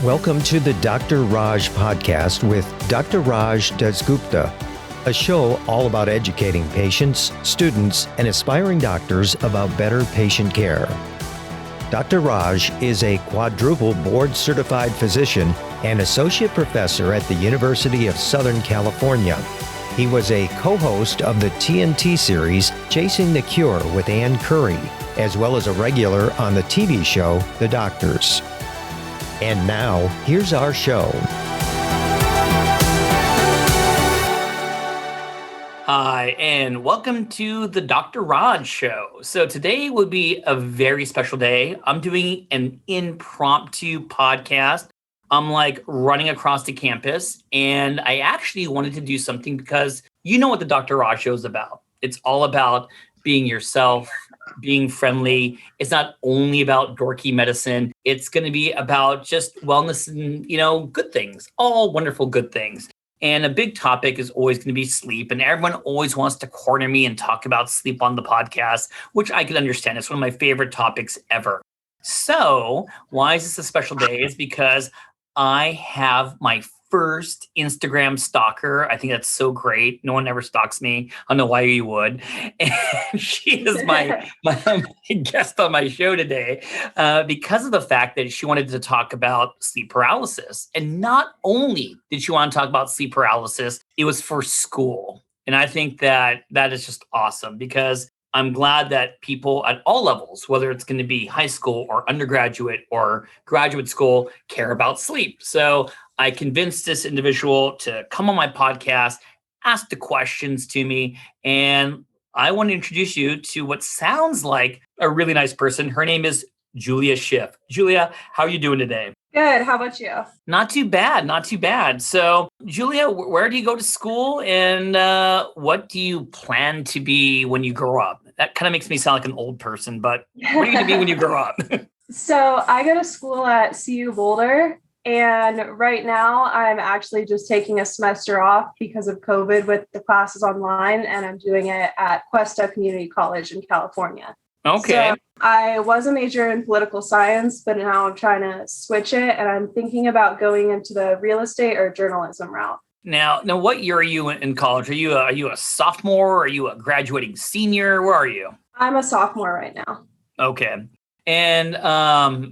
Welcome to the Dr. Raj Podcast with Dr. Raj Dasgupta, a show all about educating patients, students, and aspiring doctors about better patient care. Dr. Raj is a quadruple board-certified physician and associate professor at the University of Southern California. He was a co-host of the TNT series Chasing the Cure with Ann Curry, as well as a regular on the TV show The Doctors. And now, here's our show. Hi, and welcome to the Dr. Raj Show. So today will be a very special day. I'm doing an impromptu podcast. I'm like running across the campus, and I actually wanted to do something because you know what the Dr. Raj Show is about. It's all about being yourself, being friendly. It's not only about dorky medicine. It's going to be about just wellness and, good things, all wonderful good things. And a big topic is always going to be sleep. And everyone always wants to corner me and talk about sleep on the podcast, which I can understand. It's one of my favorite topics ever. So why is this a special day? It's because I have my first Instagram stalker. I think that's so great. No one ever stalks me. I don't know why you would. And she is my guest on my show today because of the fact that she wanted to talk about sleep paralysis. And not only did she want to talk about sleep paralysis, it was for school. And I think that is just awesome because I'm glad that people at all levels, whether it's going to be high school or undergraduate or graduate school, care about sleep. So I convinced this individual to come on my podcast, ask the questions to me, and I want to introduce you to what sounds like a really nice person. Her name is Julia Schiff. Julia, how are you doing today? Good. How about you? Not too bad. Not too bad. So, Julia, where do you go to school and what do you plan to be when you grow up? That kind of makes me sound like an old person, but what are you going to be when you grow up? So I go to school at CU Boulder, and right now I'm actually just taking a semester off because of COVID with the classes online, and I'm doing it at Cuesta Community College in California. Okay. So I was a major in political science, but now I'm trying to switch it, and I'm thinking about going into the real estate or journalism route. Now, what year are you in college? Are you a sophomore? Are you a graduating senior? Where are you? I'm a sophomore right now. Okay. And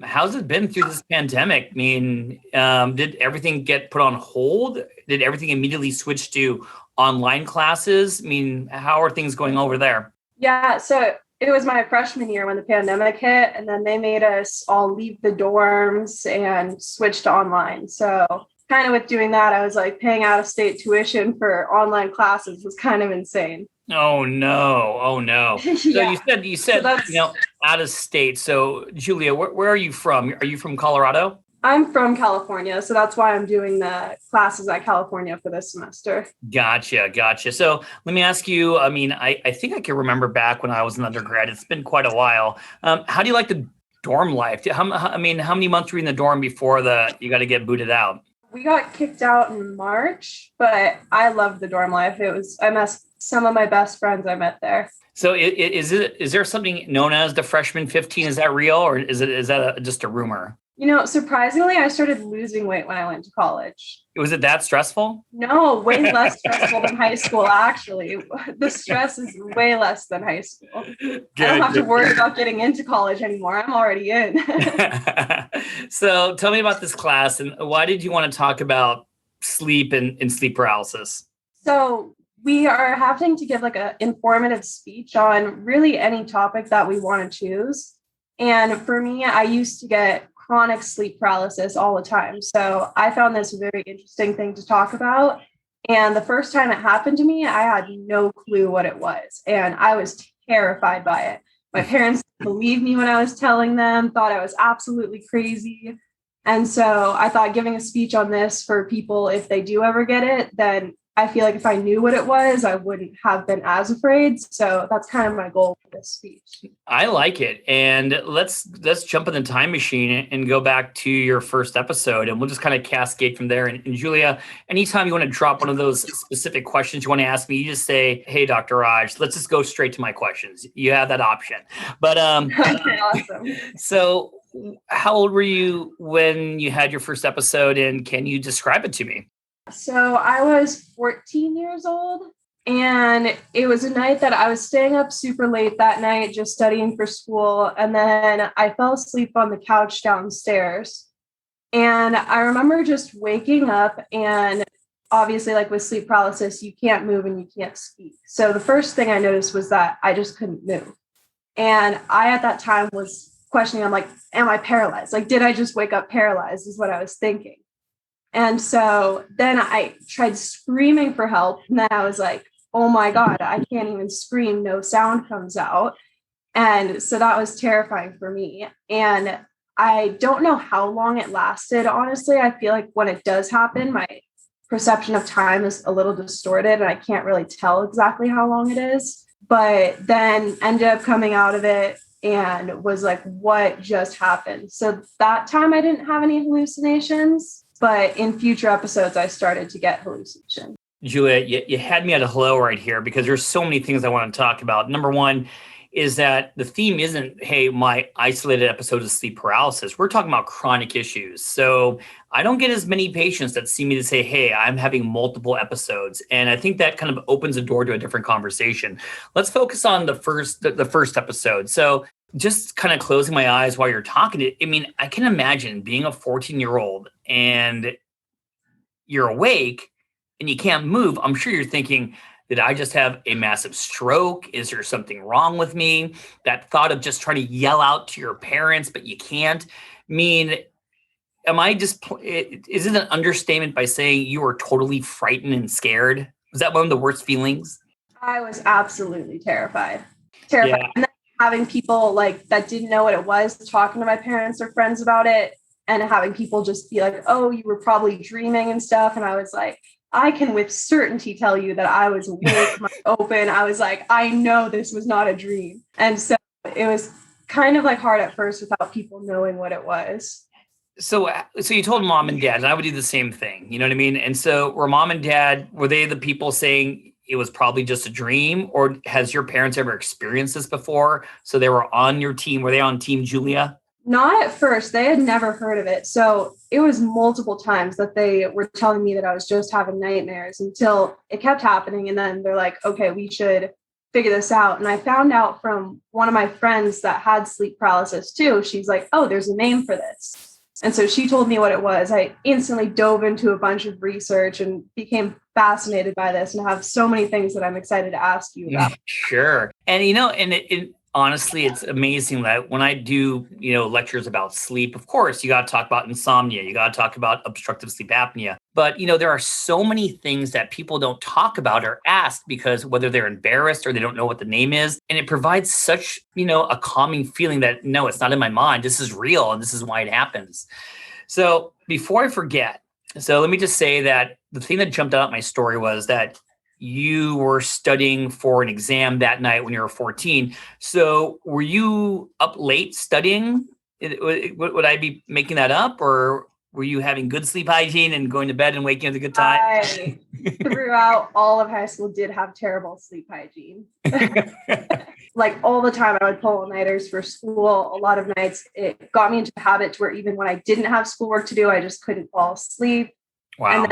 how's it been through this pandemic? I mean, did everything get put on hold? Did everything immediately switch to online classes? I mean, how are things going over there? Yeah, so it was my freshman year when the pandemic hit, and then they made us all leave the dorms and switch to online. So kind of with doing that, I was like paying out-of-state tuition for online classes was kind of insane. Oh no. Yeah. So you said out of state. So Julia, where are you from? Are you from Colorado? I'm from California, so that's why I'm doing the classes at California for this semester. Gotcha. So let me ask you, I mean, I think I can remember back when I was an undergrad. It's been quite a while. How do you like the dorm life? How many months were you in the dorm before you got to get booted out? We got kicked out in March, but I loved the dorm life. I met some of my best friends I met there. So is there something known as the freshman 15? Is that real, or is that just a rumor? Surprisingly, I started losing weight when I went to college. Was it that stressful? No, way less stressful than high school, actually. The stress is way less than high school. I don't have to worry about getting into college anymore. I'm already in. So tell me about this class, and why did you want to talk about sleep and sleep paralysis? So we are having to give like an informative speech on really any topic that we want to choose. And for me, I used to get chronic sleep paralysis all the time. So I found this a very interesting thing to talk about. And the first time it happened to me, I had no clue what it was. And I was terrified by it. My parents believed me when I was telling them, thought I was absolutely crazy. And so I thought giving a speech on this for people, if they do ever get it, then I feel like if I knew what it was, I wouldn't have been as afraid. So that's kind of my goal for this speech. I like it. And let's jump in the time machine and go back to your first episode, and we'll just kind of cascade from there. And Julia, anytime you want to drop one of those specific questions you want to ask me, you just say, hey, Dr. Raj, let's just go straight to my questions. You have that option. But okay, awesome. So how old were you when you had your first episode, and can you describe it to me? So I was 14 years old, and it was a night that I was staying up super late that night, just studying for school. And then I fell asleep on the couch downstairs. And I remember just waking up, and obviously, like with sleep paralysis, you can't move and you can't speak. So the first thing I noticed was that I just couldn't move. And I, at that time, was questioning, I'm like, am I paralyzed? Like, did I just wake up paralyzed is what I was thinking. And so then I tried screaming for help. And then I was like, oh my God, I can't even scream. No sound comes out. And so that was terrifying for me. And I don't know how long it lasted. Honestly, I feel like when it does happen, my perception of time is a little distorted and I can't really tell exactly how long it is. But then ended up coming out of it and was like, what just happened? So that time I didn't have any hallucinations, but in future episodes, I started to get hallucinations. Julia, you had me at a hello right here because there's so many things I want to talk about. Number one is that the theme isn't, hey, my isolated episode of sleep paralysis. We're talking about chronic issues. So I don't get as many patients that see me to say, hey, I'm having multiple episodes. And I think that kind of opens the door to a different conversation. Let's focus on the first episode. So just kind of closing my eyes while you're talking, I mean, I can imagine being a 14-year-old and you're awake and you can't move. I'm sure you're thinking, did I just have a massive stroke? Is there something wrong with me? That thought of just trying to yell out to your parents, but you can't. I mean, is it an understatement by saying you were totally frightened and scared? Was that one of the worst feelings? I was absolutely terrified. Yeah. And then having people like that didn't know what it was, talking to my parents or friends about it, and having people just be like, oh, you were probably dreaming and stuff. And I was like, I can with certainty tell you that I was awake, open. I was like, I know this was not a dream. And so it was kind of like hard at first without people knowing what it was. So you told mom and dad, and I would do the same thing. You know what I mean? And so were mom and dad, were they the people saying it was probably just a dream? Or has your parents ever experienced this before? So they were on your team. Were they on Team Julia? Not at first. They had never heard of it. So it was multiple times that they were telling me that I was just having nightmares until it kept happening. And then they're like, okay, we should figure this out. And I found out from one of my friends that had sleep paralysis too. She's like, oh, there's a name for this. And so she told me what it was. I instantly dove into a bunch of research and became fascinated by this and have so many things that I'm excited to ask you about. Sure. And, you know, honestly, it's amazing that when I do, lectures about sleep, of course, you got to talk about insomnia. You got to talk about obstructive sleep apnea. But, there are so many things that people don't talk about or ask because whether they're embarrassed or they don't know what the name is. And it provides such, a calming feeling that, no, it's not in my mind. This is real. And this is why it happens. So before I forget, let me just say that the thing that jumped out at my story was that you were studying for an exam that night when you were 14. So were you up late studying? Would I be making that up? Or were you having good sleep hygiene and going to bed and waking up at a good time? I, throughout all of high school, did have terrible sleep hygiene. Like all the time, I would pull all-nighters for school. A lot of nights, it got me into a habit where even when I didn't have schoolwork to do, I just couldn't fall asleep. Wow. And then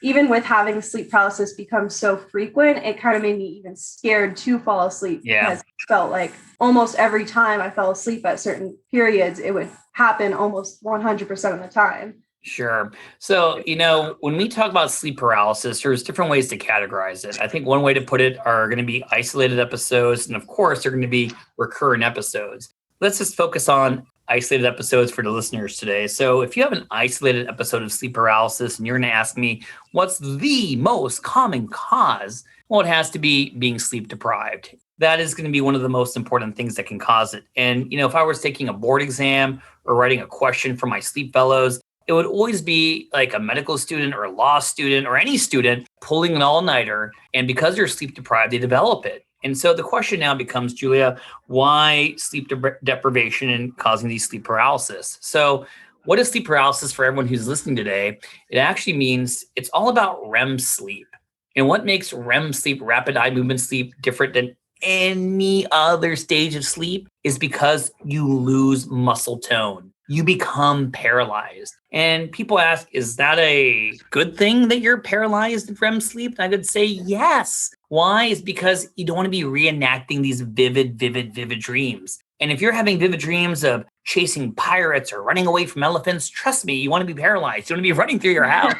even with having sleep paralysis become so frequent, it kind of made me even scared to fall asleep. Yeah. Because it felt like almost every time I fell asleep at certain periods, it would happen almost 100% of the time. Sure. So, when we talk about sleep paralysis, there's different ways to categorize it. I think one way to put it are going to be isolated episodes. And of course, they're going to be recurrent episodes. Let's just focus on isolated episodes for the listeners today. So if you have an isolated episode of sleep paralysis and you're going to ask me, what's the most common cause? Well, it has to be being sleep deprived. That is going to be one of the most important things that can cause it. And, if I was taking a board exam or writing a question for my sleep fellows, it would always be like a medical student or a law student or any student pulling an all-nighter. And because they're sleep deprived, they develop it. And so the question now becomes, Julia, why sleep deprivation and causing these sleep paralysis? So what is sleep paralysis for everyone who's listening today? It actually means it's all about REM sleep. And what makes REM sleep, rapid eye movement sleep, different than any other stage of sleep is because you lose muscle tone. you become paralyzed. And people ask, is that a good thing that you're paralyzed in REM sleep? And I could say yes. Why? Is because you don't want to be reenacting these vivid dreams. And if you're having vivid dreams of chasing pirates or running away from elephants, trust me, you want to be paralyzed. You want to be running through your house,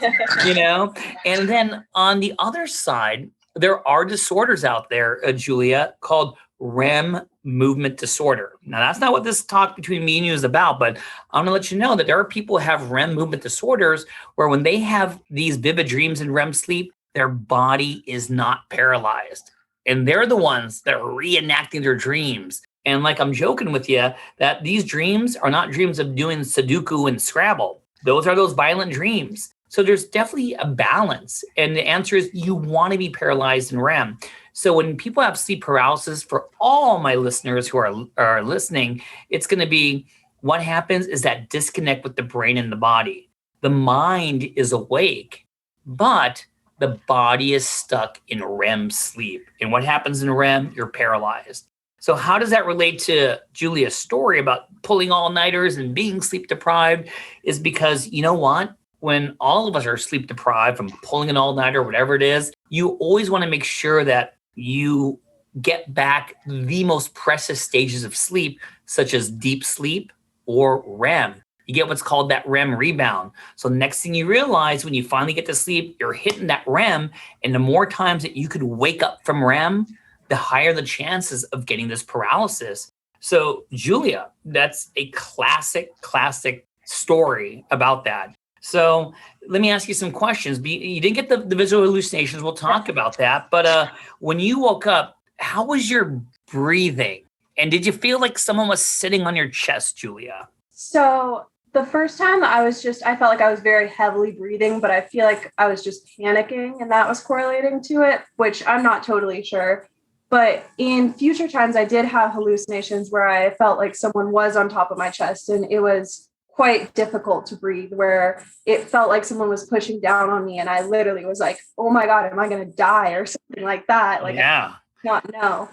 And then on the other side, there are disorders out there, Julia, called REM movement disorder. Now, that's not what this talk between me and you is about, but I'm going to let you know that there are people who have REM movement disorders where when they have these vivid dreams in REM sleep, their body is not paralyzed. And they're the ones that are reenacting their dreams. And like I'm joking with you, that these dreams are not dreams of doing Sudoku and Scrabble. Those are those violent dreams. So there's definitely a balance. And the answer is you want to be paralyzed in REM. So when people have sleep paralysis, for all my listeners who are listening, it's going to be what happens is that disconnect with the brain and the body. The mind is awake, but the body is stuck in REM sleep. And what happens in REM? You're paralyzed. So how does that relate to Julia's story about pulling all-nighters and being sleep deprived? Is because, you know what? When all of us are sleep deprived from pulling an all-nighter, whatever it is, you always want to make sure that you get back the most precious stages of sleep, such as deep sleep or REM. You get what's called that REM rebound. So next thing you realize when you finally get to sleep, you're hitting that REM. And the more times that you could wake up from REM, the higher the chances of getting this paralysis. So Julia, that's a classic story about that. So let me ask you some questions. You didn't get the visual hallucinations. We'll talk about that. But when you woke up, how was your breathing? And did you feel like someone was sitting on your chest, Julia? So the first time I felt like I was very heavily breathing, but I feel like I was just panicking and that was correlating to it, which I'm not totally sure. But in future times, I did have hallucinations where I felt like someone was on top of my chest and it was quite difficult to breathe, where it felt like someone was pushing down on me. And I literally was like, oh my God, am I going to die or something like that? Like, yeah. I don't know.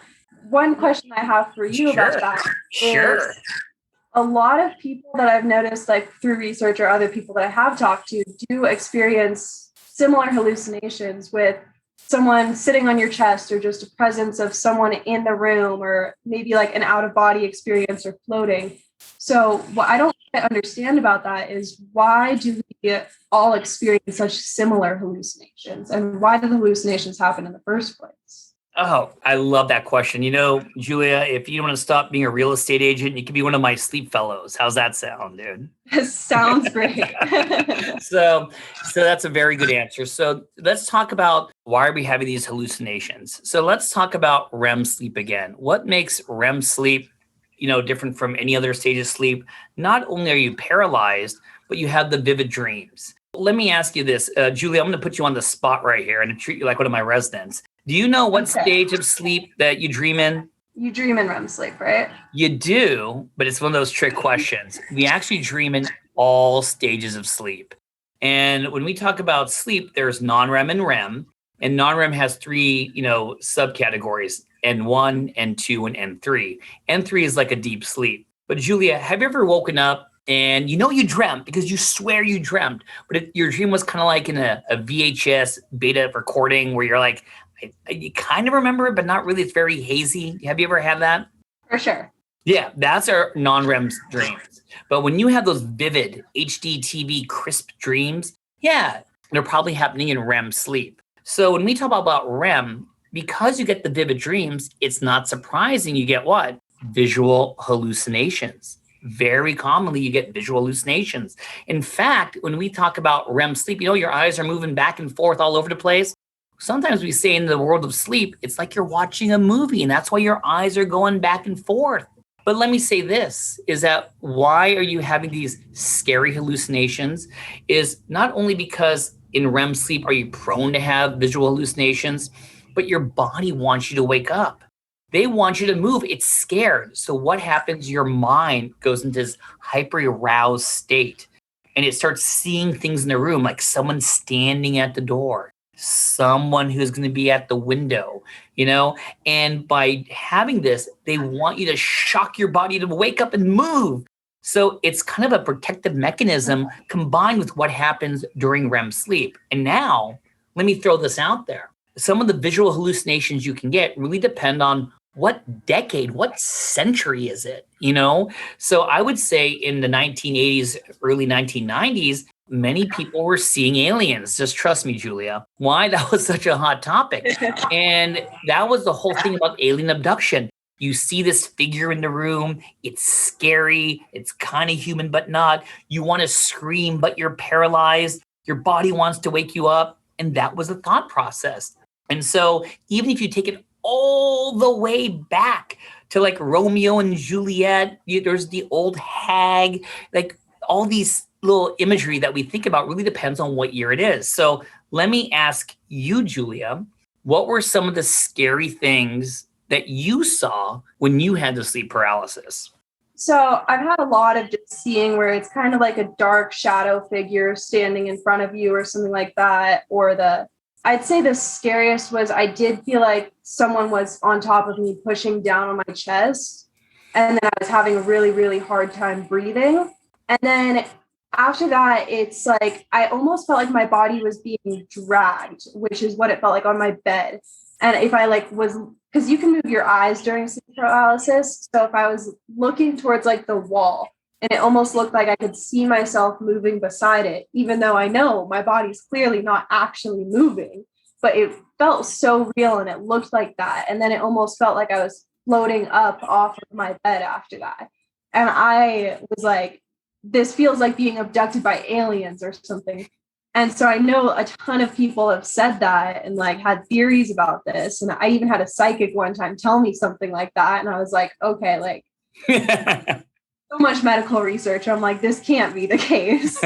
One question I have for you about that is a lot of people that I've noticed, like through research or other people that I have talked to, do experience similar hallucinations with someone sitting on your chest or just a presence of someone in the room or maybe like an out-of-body experience or floating. So what I don't understand about that is why do we all experience such similar hallucinations and why do the hallucinations happen in the first place? Oh, I love that question. Julia, if you want to stop being a real estate agent, you can be one of my sleep fellows. How's that sound, dude? Sounds great. So that's a very good answer. So let's talk about why are we having these hallucinations? So let's talk about REM sleep again. What makes REM sleep, different from any other stage of sleep? Not only are you paralyzed, but you have the vivid dreams. Let me ask you this, Julia, I'm going to put you on the spot right here and treat you like one of my residents. Do you know what stage of sleep that you dream in? You dream in REM sleep, right? You do, but it's one of those trick questions. We actually dream in all stages of sleep. And when we talk about sleep, there's non-REM and REM. And non-REM has three, subcategories, N1, N2, and N3. N3 is like a deep sleep. But Julia, have you ever woken up and you dreamt because you swear you dreamt, but your dream was kind of like in a VHS beta recording where you're like, you kind of remember it, but not really. It's very hazy. Have you ever had that? For sure. Yeah, that's our non-REM dreams. But when you have those vivid HD TV crisp dreams, yeah, they're probably happening in REM sleep. So when we talk about REM, because you get the vivid dreams, it's not surprising you get what? Visual hallucinations. Very commonly, you get visual hallucinations. In fact, when we talk about REM sleep, your eyes are moving back and forth all over the place. Sometimes we say in the world of sleep, it's like you're watching a movie, and that's why your eyes are going back and forth. But let me say this, is that why are you having these scary hallucinations? Is not only because in REM sleep are you prone to have visual hallucinations, but your body wants you to wake up. They want you to move. It's scared. So what happens? Your mind goes into this hyper-aroused state, and it starts seeing things in the room, like someone standing at the door, someone who's going to be at the window, and by having this, they want you to shock your body to wake up and move. So it's kind of a protective mechanism combined with what happens during REM sleep. And now, let me throw this out there. Some of the visual hallucinations you can get really depend on what decade, what century is it, So I would say in the 1980s, early 1990s, many people were seeing aliens. Just trust me, Julia. Why? That was such a hot topic. And that was the whole thing about alien abduction. You see this figure in the room. It's scary. It's kind of human, but not. You want to scream, but you're paralyzed. Your body wants to wake you up. And that was the thought process. And so even if you take it all the way back to like Romeo and Juliet, there's the old hag, like all these little imagery that we think about really depends on what year it is. So let me ask you, Julia, what were some of the scary things that you saw when you had the sleep paralysis? So I've had a lot of just seeing where it's kind of like a dark shadow figure standing in front of you or something like that. Or I'd say the scariest was I did feel like someone was on top of me pushing down on my chest. And then I was having a really, really hard time breathing. And then after that, it's like I almost felt like my body was being dragged, which is what it felt like on my bed. And if I because you can move your eyes during sleep paralysis. So if I was looking towards like the wall and it almost looked like I could see myself moving beside it, even though I know my body's clearly not actually moving, but it felt so real and it looked like that. And then it almost felt like I was floating up off of my bed after that. And I was like, this feels like being abducted by aliens or something. And so I know a ton of people have said that and like had theories about this. And I even had a psychic one time tell me something like that. And I was like, okay, like so much medical research. I'm like, this can't be the case.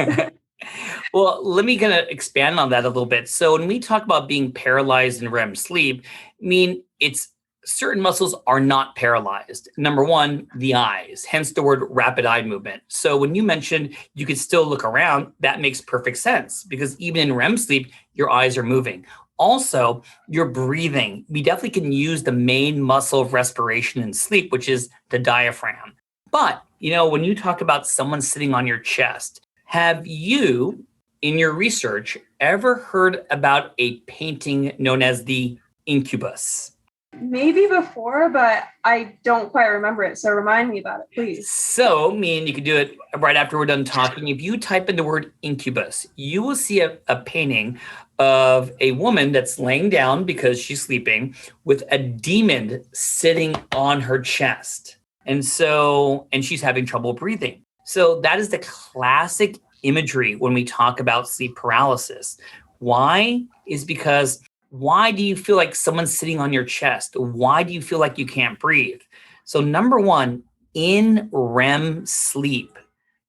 Well, let me kind of expand on that a little bit. So when we talk about being paralyzed in REM sleep, I mean, it's certain muscles are not paralyzed. Number one, the eyes, hence the word rapid eye movement. So when you mentioned you could still look around, that makes perfect sense because even in REM sleep, your eyes are moving. Also, your breathing. We definitely can use the main muscle of respiration in sleep, which is the diaphragm. But, when you talk about someone sitting on your chest, have you, in your research, ever heard about a painting known as the incubus? Maybe before, but I don't quite remember it. So remind me about it, please. So, you can do it right after we're done talking. If you type in the word incubus, you will see a painting of a woman that's laying down because she's sleeping with a demon sitting on her chest. And she's having trouble breathing. So that is the classic imagery when we talk about sleep paralysis. Why? Is because why do you feel like someone's sitting on your chest? Why do you feel like you can't breathe? So number one, in REM sleep,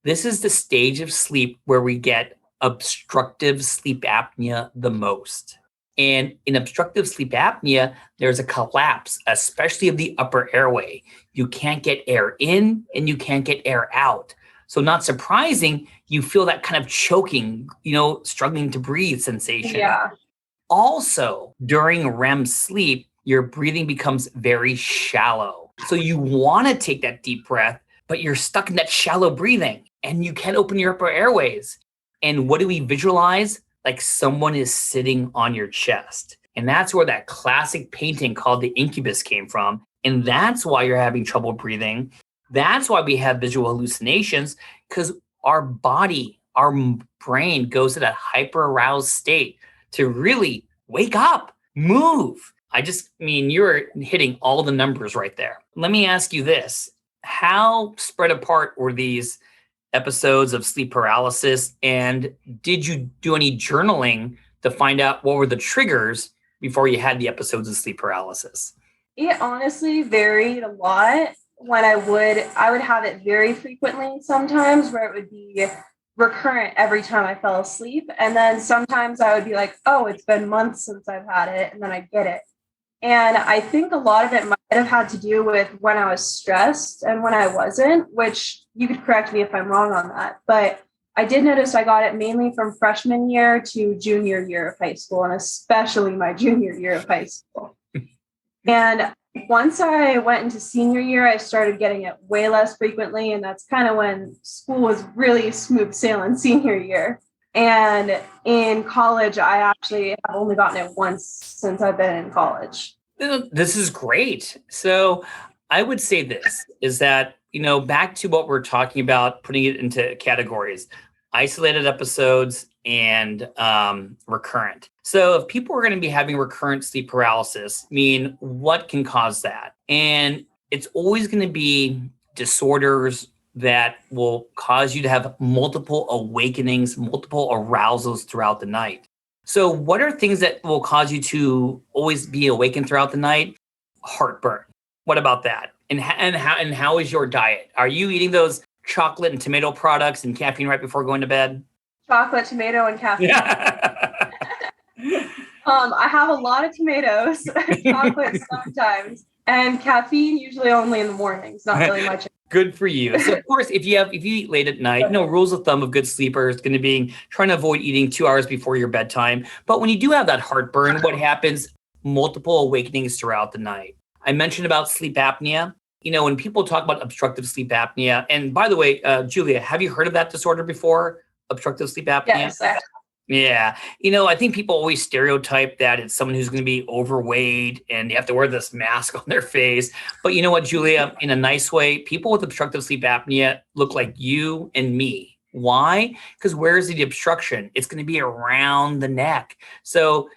this is the stage of sleep where we get obstructive sleep apnea the most. And in obstructive sleep apnea, there's a collapse, especially of the upper airway. You can't get air in and you can't get air out. So not surprising, you feel that kind of choking, struggling to breathe sensation. Yeah. Also, during REM sleep, your breathing becomes very shallow. So you want to take that deep breath, but you're stuck in that shallow breathing and you can't open your upper airways. And what do we visualize? Like someone is sitting on your chest. And that's where that classic painting called the incubus came from. And that's why you're having trouble breathing. That's why we have visual hallucinations, because our body, our brain goes to that hyper-aroused state to really wake up, move. You're hitting all the numbers right there. Let me ask you this. How spread apart were these episodes of sleep paralysis? And did you do any journaling to find out what were the triggers before you had the episodes of sleep paralysis? It honestly varied a lot. When I would have it very frequently sometimes where it would be recurrent every time I fell asleep. And then sometimes I would be like, oh, it's been months since I've had it. And then I get it. And I think a lot of it might have had to do with when I was stressed and when I wasn't, which you could correct me if I'm wrong on that. But I did notice I got it mainly from freshman year to junior year of high school, and especially my junior year of high school. And Once I went into senior year, I started getting it way less frequently. And that's kind of when school was really smooth sailing senior year. And in college, I actually have only gotten it once since I've been in college. This is great. So I would say this is that, back to what we're talking about, putting it into categories, isolated episodes and recurrent. So if people are going to be having recurrent sleep paralysis, what can cause that? And it's always going to be disorders that will cause you to have multiple awakenings, multiple arousals throughout the night. So what are things that will cause you to always be awakened throughout the night? Heartburn. What about that? And how is your diet? Are you eating those chocolate and tomato products and caffeine right before going to bed? Chocolate, tomato, and caffeine. I have a lot of tomatoes, chocolate sometimes, and caffeine usually only in the mornings, not really much. Good for you. So of course, if you eat late at night, rules of thumb of good sleepers is going to be trying to avoid eating 2 hours before your bedtime. But when you do have that heartburn, what happens? Multiple awakenings throughout the night. I mentioned about sleep apnea. When people talk about obstructive sleep apnea, and by the way, Julia, have you heard of that disorder before? Obstructive sleep apnea? Yes, I have. Yeah. I think people always stereotype that it's someone who's going to be overweight and they have to wear this mask on their face. But you know what, Julia, in a nice way, people with obstructive sleep apnea look like you and me. Why? Because where is the obstruction? It's going to be around the neck. So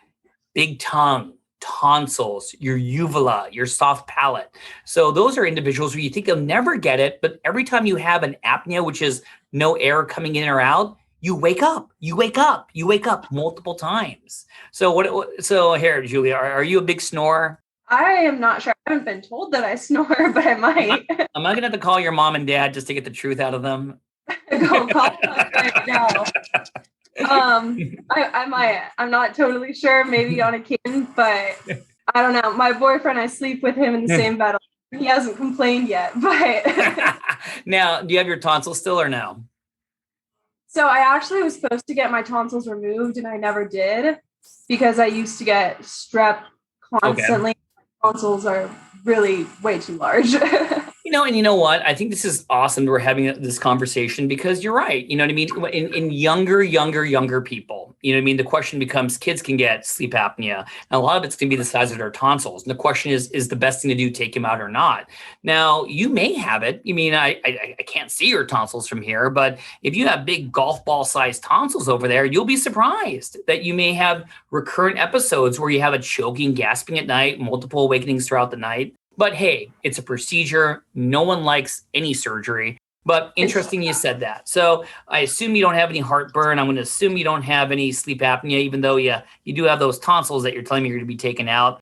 big tongue, tonsils, your uvula, your soft palate. So those are individuals where you think they'll never get it, but every time you have an apnea, which is no air coming in or out, you wake up multiple times. So here, Julia, are you a big snorer? I am not sure. I haven't been told that I snore, but I might. Am I going to have to call your mom and dad just to get the truth out of them? Go call them right now. I might. I'm not totally sure. Maybe on occasion, but I don't know. My boyfriend, I sleep with him in the same bed. He hasn't complained yet, but. Now, do you have your tonsils still or no? So I actually was supposed to get my tonsils removed and I never did because I used to get strep constantly. Okay. Tonsils are really way too large. And you know what? I think this is awesome that we're having this conversation because you're right. You know what I mean? In younger people, the question becomes kids can get sleep apnea. And a lot of it's going to be the size of their tonsils. And the question is the best thing to do take them out or not? Now, you may have it. I can't see your tonsils from here, but if you have big golf ball sized tonsils over there, you'll be surprised that you may have recurrent episodes where you have a choking, gasping at night, multiple awakenings throughout the night. But hey, it's a procedure. No one likes any surgery. But interesting you said that. So I assume you don't have any heartburn. I'm going to assume you don't have any sleep apnea, even though you do have those tonsils that you're telling me you're going to be taken out.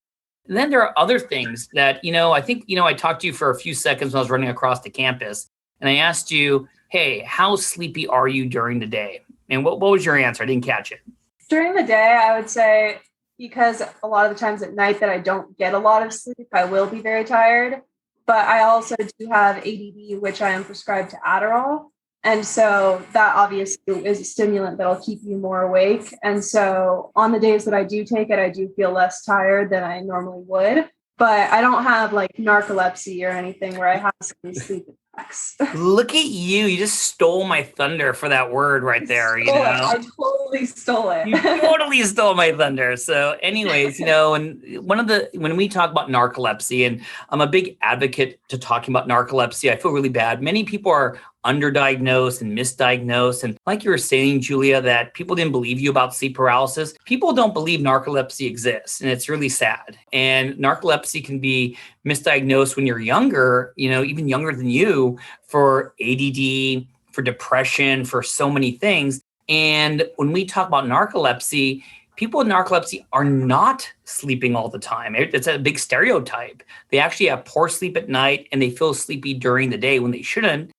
And then there are other things that, I think, I talked to you for a few seconds when I was running across the campus. And I asked you, hey, how sleepy are you during the day? And what was your answer? I didn't catch it. During the day, I would say, because a lot of the times at night that I don't get a lot of sleep, I will be very tired. But I also do have ADD, which I am prescribed to Adderall. And so that obviously is a stimulant that'll keep you more awake. And so on the days that I do take it, I do feel less tired than I normally would. But I don't have like narcolepsy or anything where I have some sleep attacks. Look at you. You just stole my thunder for that word right there. I totally stole it. You totally stole my thunder. So anyways, and when we talk about narcolepsy, and I'm a big advocate to talking about narcolepsy, I feel really bad. Many people are underdiagnosed and misdiagnosed. And like you were saying, Julia, that people didn't believe you about sleep paralysis. People don't believe narcolepsy exists. And it's really sad. And narcolepsy can be misdiagnosed when you're younger, even younger than you, for ADD, for depression, for so many things. And when we talk about narcolepsy, people with narcolepsy are not sleeping all the time. It's a big stereotype. They actually have poor sleep at night and they feel sleepy during the day when they shouldn't.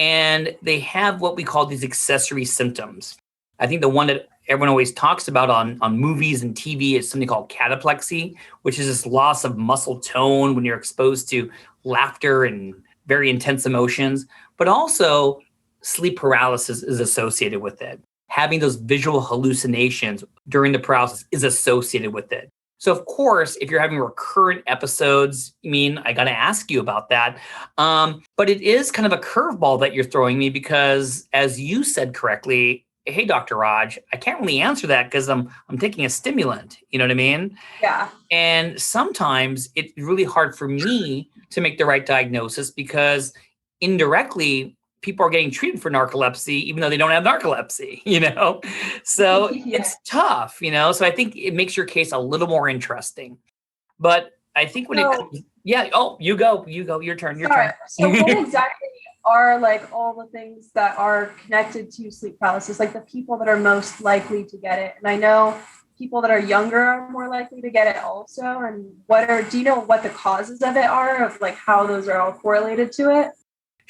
And they have what we call these accessory symptoms. I think the one that everyone always talks about on movies and TV is something called cataplexy, which is this loss of muscle tone when you're exposed to laughter and very intense emotions. But also sleep paralysis is associated with it. Having those visual hallucinations during the paralysis is associated with it. So of course, if you're having recurrent episodes, I got to ask you about that. But it is kind of a curveball that you're throwing me because, as you said correctly, hey, Dr. Raj, I can't really answer that because I'm taking a stimulant. You know what I mean? Yeah. And sometimes it's really hard for me to make the right diagnosis because indirectly, people are getting treated for narcolepsy, even though they don't have narcolepsy, So Yeah. it's tough, So I think it makes your case a little more interesting. But I think when it comes, you go, your turn. So what exactly are like all the things that are connected to sleep paralysis, like the people that are most likely to get it? And I know people that are younger are more likely to get it also. And do you know what the causes of it are, of like how those are all correlated to it?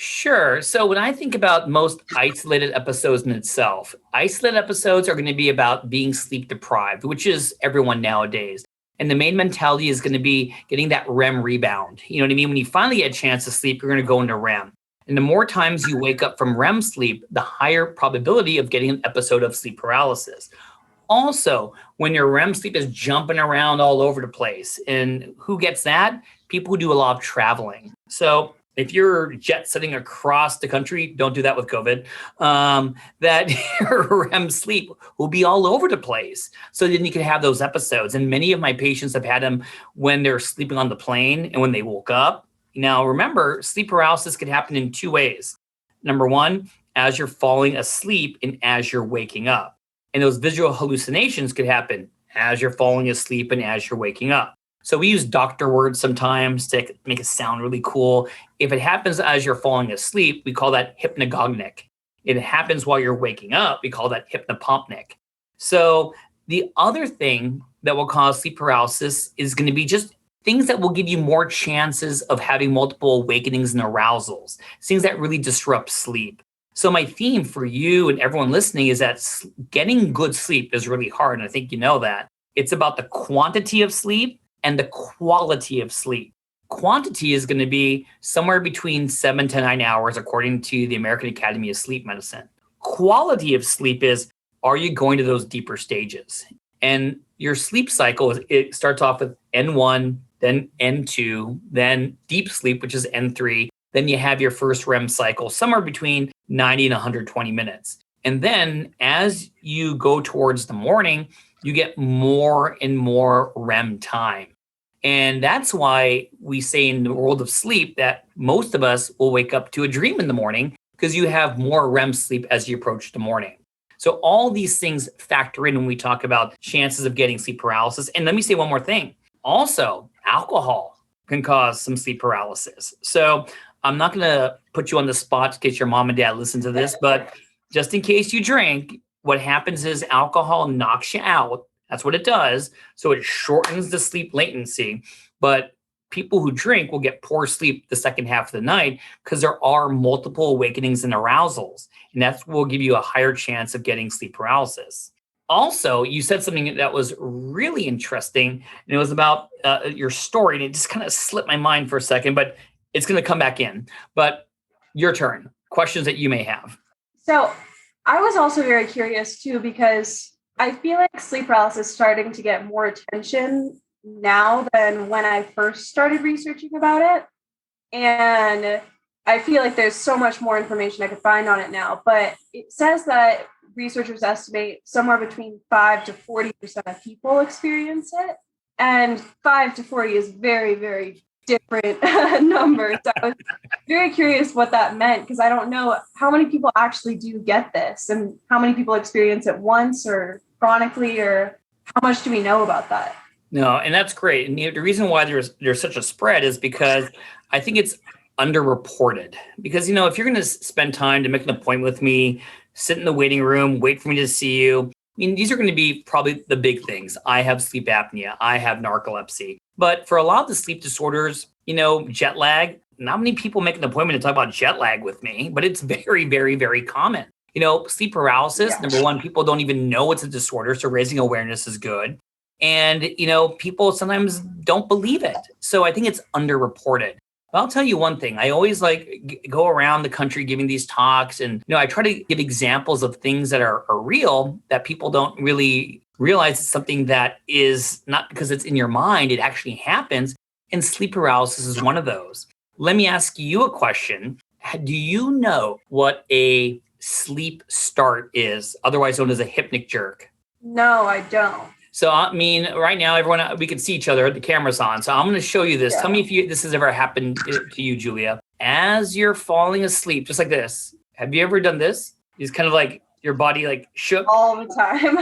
Sure. So when I think about most isolated episodes in itself, isolated episodes are going to be about being sleep deprived, which is everyone nowadays. And the main mentality is going to be getting that REM rebound. You know what I mean? When you finally get a chance to sleep, you're going to go into REM. And the more times you wake up from REM sleep, the higher probability of getting an episode of sleep paralysis. Also, when your REM sleep is jumping around all over the place. And who gets that? People who do a lot of traveling. So if you're jet setting across the country, don't do that with COVID, that your REM sleep will be all over the place. So then you can have those episodes. And many of my patients have had them when they're sleeping on the plane and when they woke up. Now, remember, sleep paralysis could happen in two ways. Number one, as you're falling asleep and as you're waking up. And those visual hallucinations could happen as you're falling asleep and as you're waking up. So we use doctor words sometimes to make it sound really cool. If it happens as you're falling asleep, we call that hypnagogic. If it happens while you're waking up, we call that hypnopompnic. So the other thing that will cause sleep paralysis is going to be just things that will give you more chances of having multiple awakenings and arousals, things that really disrupt sleep. So my theme for you and everyone listening is that getting good sleep is really hard. And I think you know that. It's about the quantity of sleep and the quality of sleep. Quantity is going to be somewhere between 7 to 9 hours, according to the American Academy of Sleep Medicine. Quality of sleep is, are you going to those deeper stages? And your sleep cycle, it starts off with N1, then N2, then deep sleep, which is N3. Then you have your first REM cycle, somewhere between 90 and 120 minutes. And then as you go towards the morning, you get more and more REM time. And that's why we say in the world of sleep that most of us will wake up to a dream in the morning because you have more REM sleep as you approach the morning. So all these things factor in when we talk about chances of getting sleep paralysis. And let me say one more thing. Also, alcohol can cause some sleep paralysis. So I'm not going to put you on the spot in case your mom and dad listen to this, but just in case you drink, what happens is alcohol knocks you out. That's what it does. So it shortens the sleep latency. But people who drink will get poor sleep the second half of the night because there are multiple awakenings and arousals. And that will give you a higher chance of getting sleep paralysis. Also, you said something that was really interesting, and it was about your story. And it just kind of slipped my mind for a second, but it's going to come back in. But your turn. Questions that you may have. So I was also very curious too, because I feel like sleep paralysis is starting to get more attention now than when I first started researching about it. And I feel like there's so much more information I could find on it now. But it says that researchers estimate somewhere between 5 to 40% of people experience it. And 5 to 40 is very, very different numbers. So I was very curious what that meant, because I don't know how many people actually do get this and how many people experience it once or chronically, or how much do we know about that? No, and that's great. And the reason why there's such a spread is because I think it's underreported. Because, if you're going to spend time to make an appointment with me, sit in the waiting room, wait for me to see you, these are going to be probably the big things. I have sleep apnea. I have narcolepsy. But for a lot of the sleep disorders, jet lag, not many people make an appointment to talk about jet lag with me, but it's very, very, very common. Sleep paralysis, Number one, people don't even know it's a disorder. So raising awareness is good. And, people sometimes don't believe it. So I think it's underreported. But I'll tell you one thing. I always go around the country giving these talks, and I try to give examples of things that are real that people don't really realize it's something that is not because it's in your mind, it actually happens. And sleep paralysis is one of those. Let me ask you a question. Do you know what a sleep start is, otherwise known as a hypnic jerk? No, I don't. So, I mean, right now, everyone, we can see each other, the camera's on. So I'm going to show you this. Yeah. Tell me if this has ever happened to you, Julia. As you're falling asleep, just like this, have you ever done this? It's kind of like your body like shook. All the time.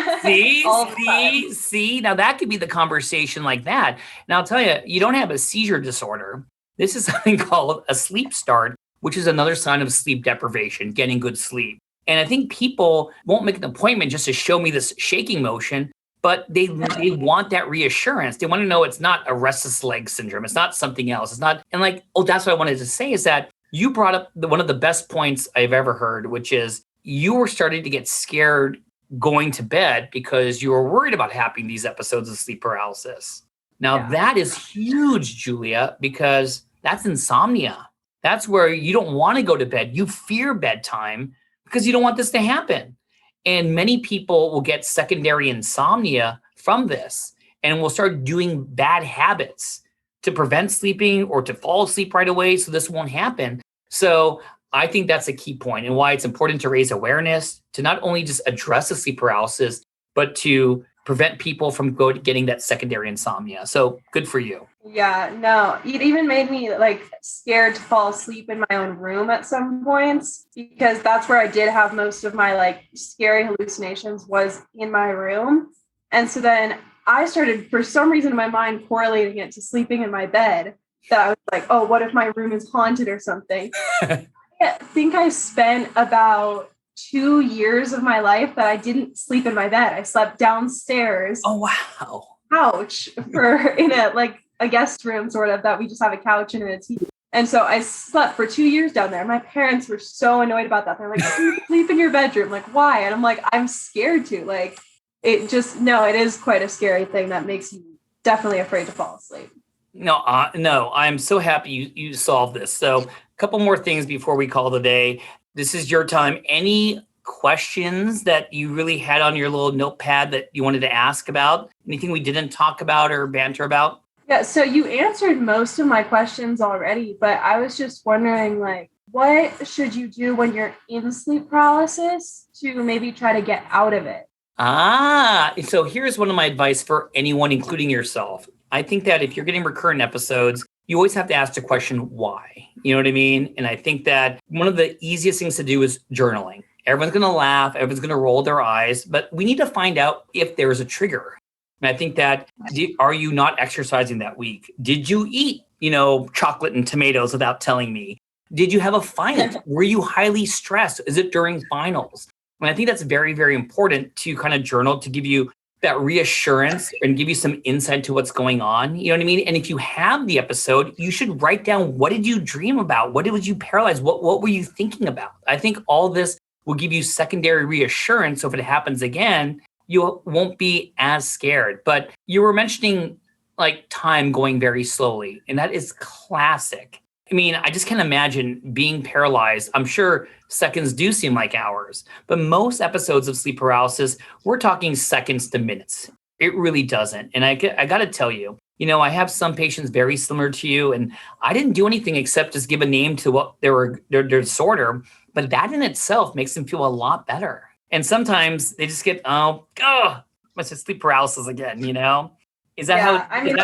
See? Now that could be the conversation like that. Now I'll tell you, you don't have a seizure disorder. This is something called a sleep start, which is another sign of sleep deprivation, getting good sleep. And I think people won't make an appointment just to show me this shaking motion, but they want that reassurance. They want to know it's not a restless leg syndrome. It's not something else. It's not, and like, that's what I wanted to say is that you brought up one of the best points I've ever heard, which is you were starting to get scared going to bed because you were worried about having these episodes of sleep paralysis. Now that is huge, Julia, because that's insomnia. That's where you don't want to go to bed. You fear bedtime because you don't want this to happen. And many people will get secondary insomnia from this and will start doing bad habits to prevent sleeping or to fall asleep right away so this won't happen. So I think that's a key point and why it's important to raise awareness, to not only just address the sleep paralysis, but to prevent people from getting that secondary insomnia. So good for you. Yeah, no, it even made me like scared to fall asleep in my own room at some points, because that's where I did have most of my like scary hallucinations was in my room. And so then I started, for some reason in my mind, correlating it to sleeping in my bed, that I was like, oh, what if my room is haunted or something? I think I spent about 2 years of my life that I didn't sleep in my bed. I slept downstairs. Oh, wow. Couch in a guest room sort of, that we just have a couch and a TV. And so I slept for 2 years down there. My parents were so annoyed about that. They're like, sleep in your bedroom. Like, why? And I'm like, I'm scared to. Like, it is quite a scary thing that makes you definitely afraid to fall asleep. No, I'm so happy you solved this. So a couple more things before we call the day. This is your time. Any questions that you really had on your little notepad that you wanted to ask about? Anything we didn't talk about or banter about? Yeah, so you answered most of my questions already, but I was just wondering, like, what should you do when you're in sleep paralysis to maybe try to get out of it? So here's one of my advice for anyone, including yourself. I think that if you're getting recurrent episodes, you always have to ask the question, why? You know what I mean? And I think that one of the easiest things to do is journaling. Everyone's going to laugh. Everyone's going to roll their eyes. But we need to find out if there is a trigger. And I think that, are you not exercising that week? Did you eat, chocolate and tomatoes without telling me? Did you have a final? Were you highly stressed? Is it during finals? And I think that's very, very important to kind of journal, to give you that reassurance and give you some insight to what's going on. You know what I mean? And if you have the episode, you should write down, what did you dream about? What did you paralyze? What were you thinking about? I think all this will give you secondary reassurance. So if it happens again, you won't be as scared. But you were mentioning like time going very slowly, and that is classic. I mean, I just can't imagine being paralyzed. I'm sure seconds do seem like hours, but most episodes of sleep paralysis, we're talking seconds to minutes. It really doesn't. And I got to tell you, I have some patients very similar to you, and I didn't do anything except just give a name to what their disorder, but that in itself makes them feel a lot better. And sometimes they just get, must have sleep paralysis again, Is that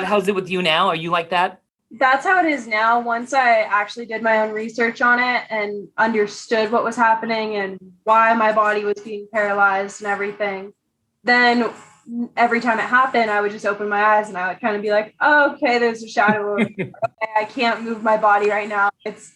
how is it with you now? Are you like that? That's how it is now. Once I actually did my own research on it and understood what was happening and why my body was being paralyzed and everything, then every time it happened, I would just open my eyes and I would kind of be like, oh, okay, there's a shadow. Okay, I can't move my body right now.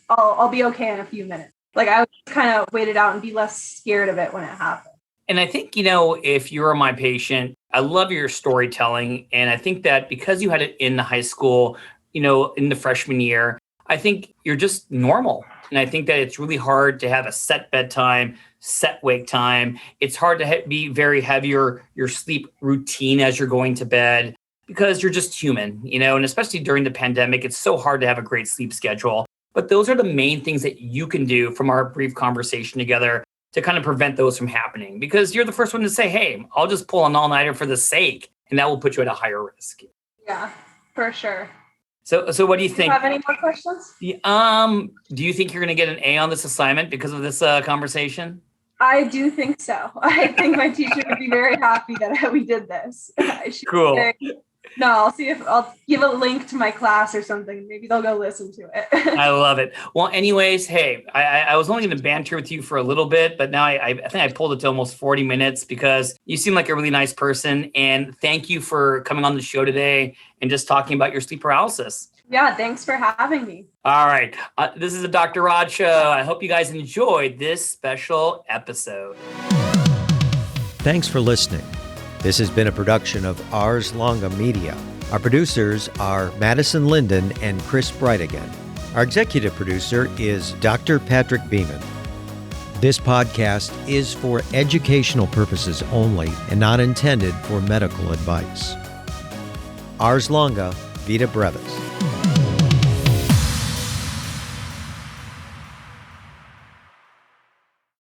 I'll be okay in a few minutes. Like, I would kind of wait it out and be less scared of it when it happened. And I think, if you're my patient, I love your storytelling. And I think that because you had it in the high school, in the freshman year, I think you're just normal. And I think that it's really hard to have a set bedtime, set wake time. It's hard to have your sleep routine as you're going to bed, because you're just human, and especially during the pandemic, it's so hard to have a great sleep schedule. But those are the main things that you can do from our brief conversation together to kind of prevent those from happening, because you're the first one to say, hey, I'll just pull an all-nighter for the sake, and that will put you at a higher risk. Yeah, for sure. So what do you think? Do you have any more questions? Do you think you're going to get an A on this assignment because of this conversation? I do think so. I think my teacher would be very happy that we did this. Cool. No, I'll see if I'll give a link to my class or something. Maybe they'll go listen to it. I love it. Well, anyways, hey, I was only going to banter with you for a little bit, but now I think I pulled it to almost 40 minutes because you seem like a really nice person. And thank you for coming on the show today and just talking about your sleep paralysis. Yeah, thanks for having me. All right. This is the Dr. Raj Show. I hope you guys enjoyed this special episode. Thanks for listening. This has been a production of Ars Longa Media. Our producers are Madison Linden and Chris Brightigan. Our executive producer is Dr. Patrick Beeman. This podcast is for educational purposes only and not intended for medical advice. Ars Longa, Vita Brevis.